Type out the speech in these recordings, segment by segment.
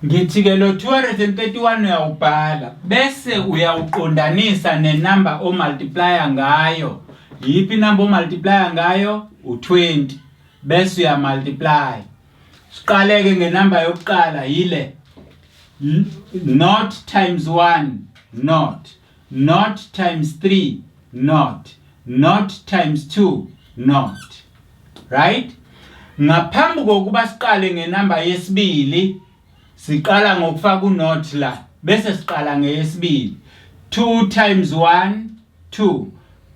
ngithi ke lo 231 uyawubhala bese uyawuqondanisa nenumber o multiplier ngayo. Yipi number o multiplier ngayo? U20. Bese uya multiply. Siqale ke ngenumber yokuqala yile. Not times 1 not. Not times 3 not. Not times 2 not. Right? Ngaphambi kokuba siqale ngenumber yesibili siqala ngokufaka unot la bese siqala ngeyesibili. 2 times 1 2.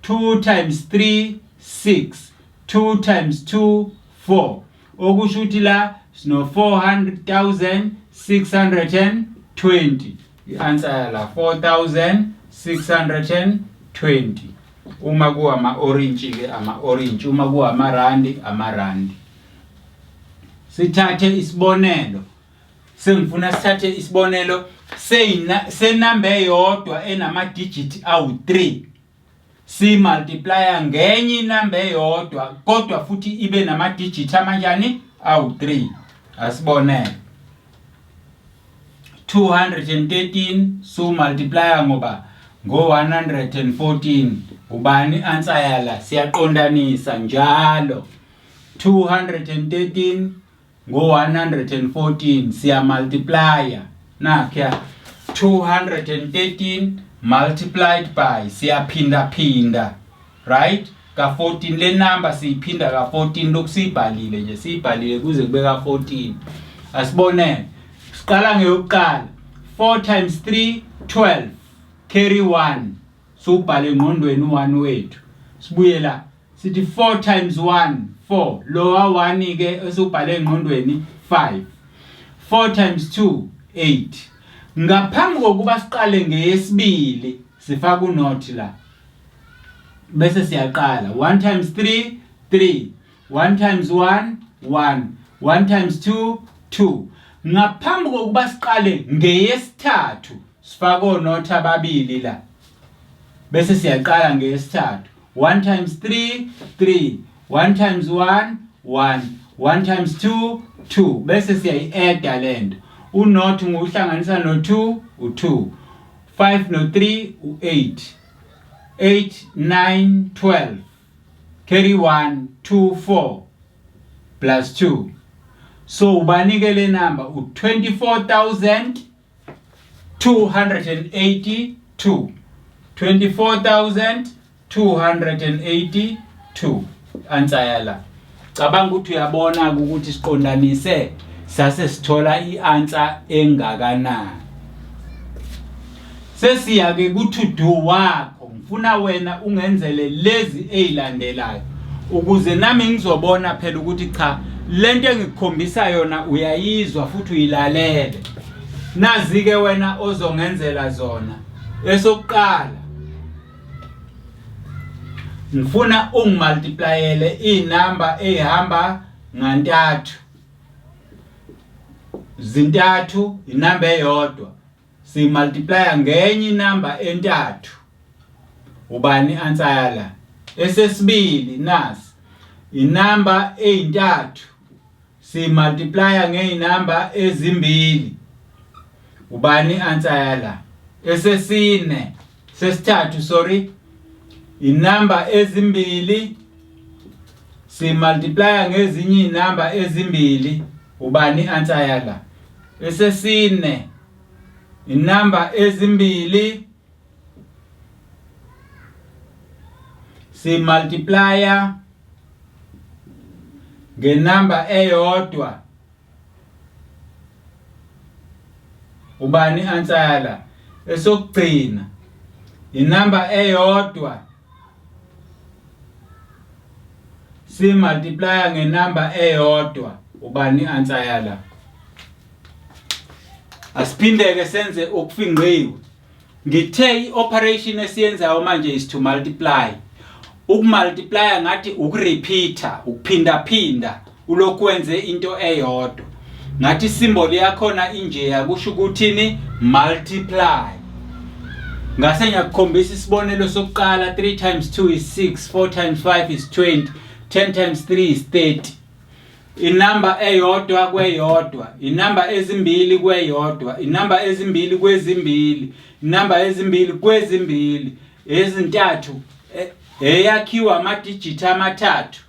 2 times 3 6. 2 times 2 4. Okusho ukuthi la sino 400,620. I-answer la 4,620. Uma kuwa ama-orange ke ama-orange, uma kuwa amarandi amarandi. Sithathe isibonelo. Sengifuna sithathe isibonelo senumber eyodwa enama digit awu3. Si multiplier ngenye number eyodwa kodwa futhi ibe nama digit amanjani awu3. Asibonele. 213 so multiplier ngoba ngo 114 ubani answer yala siyaqondanisa njalo. 213 ngo 114 siya multiplier nakhe 213 multiplied by siyaphinda right ka 14 le number siyiphinda ka 14 lokusibhalile nje siyibhalile kuze kube ka 14. Asibonele siqala ngeyokuqala 4 times 3 12 carry 1 so ubhale ngqondweni u1 wethu. Sibuye la sithi 4 times 1 4 lowa 1 ke esubhale ngqondweni 5. 4 times 2 8. Ngaphambi kokuba siqale ngeyesibili sifaka unot la bese siyaqala 1 times 3 3. 1 times 1 1. 1 times 2 2. Ngaphambi kokuba siqale ngeyesithathu sifaka onot ababili la bese siyaqala ngeyesithathu 1 times 3 3. 1 times 1 1. 1 times 2 2. Bese siyayi-add lento. Unot ngohlanganisa no2 u2. 5 no3 u8. 8 9 12. Carry 1 2 4 plus 2. So ubanike le number u24,282. 24,282. Answer yala. Cabanga ukuthi uyabona ukuthi siqondanise sase sithola i-answer engakanani. Sesiya ke ku-to do wakho. Ngifuna wena ungenzele lezi ezilandelayo ukuze nami ngizobona phela ukuthi cha lento engikukhombisa yona uyayizwa futhi uyilalele. Nazi ke wena ozongenzela zona. Esokuqala ngifuna ungimultiplyele inumber ehamba ngantathu. Zintathu inumber eyodwa. Si multiply ngenye inumber entathu. Ubani answer yala. Esesibili nasi inumber eyintathu. Si multiply ngeinumber ezimbili. Ubani answer yala. Esesine sesithathu sorry inumber ezimbili si multiply ngezinye inumber ezimbili. Ubani answer yala. Esesine inumber ezimbili si multiplier ngenumber eyodwa. Ubani answer yala. Esokugcina inumber eyodwa si multiplier ngenumber eyodwa. Ubani answer yala. Asiphindeke senze okufingqiwe. Ngithe ioperation esiyenzayo manje is to multiply. Ukumultiply ngathi ukurepeater, ukuphinda ulokwenze into eyodwa. Ngathi symbol yakhona injeya kusho ukuthini multiply. Ngase ngiyakukhombisa isibonelo sokuqala 3 times 2 is 6, 4 times 5 is 20, 10 times 3 is 30. inamba eyodwa kweyodwa, inamba ezimbili kweyodwa, inamba ezimbili kwezimbili, inamba ezimbili kwezimbili, ezintathu eyakhiwa amadigit amathathu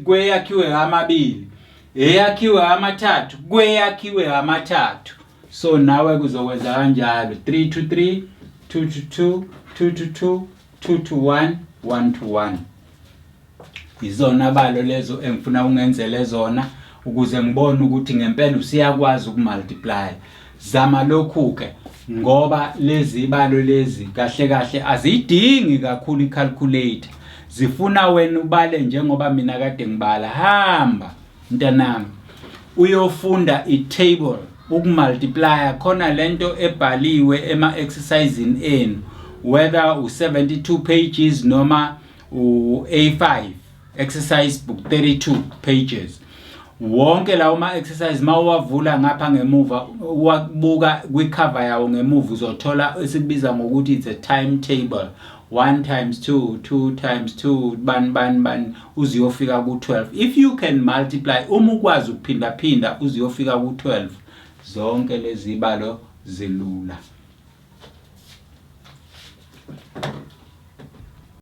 kweyakhiwe amabili, eyakhiwe amathathu kweyakhiwe amathathu. So nawe kuzokwenza kanjalo 3 to 3, 2 to 2, 2 to 2, 2 to 1, 1 to 1. Izona balo lezo engifuna ungenzele zona ukuze ngibone ukuthi ngempela usiyakwazi ukumultiply. Zama lokhu ke ngoba lezi balo lezi kahle kahle azidingi kakhulu icalculator. Zifuna wena ubale njengoba mina kade ngibala. Hamba mntanami uyofunda i-table ukumultiply khona lento ebhaliwe ema-exercisini enu, whether u72 pages noma u-A5 exercise book 32 pages. Wonke lawo ma-exercise mawuwavula ngapha ngemuva wabuka kwicover yawo ngemuva uzothola esikubiza ngokuthi it's a timetable. 1 times 2, 2 times 2, ban uziyofika ku-12. If you can multiply, ukwazi ukuphinda phinda uziyofika ku-12, zonke lezi balo zilula.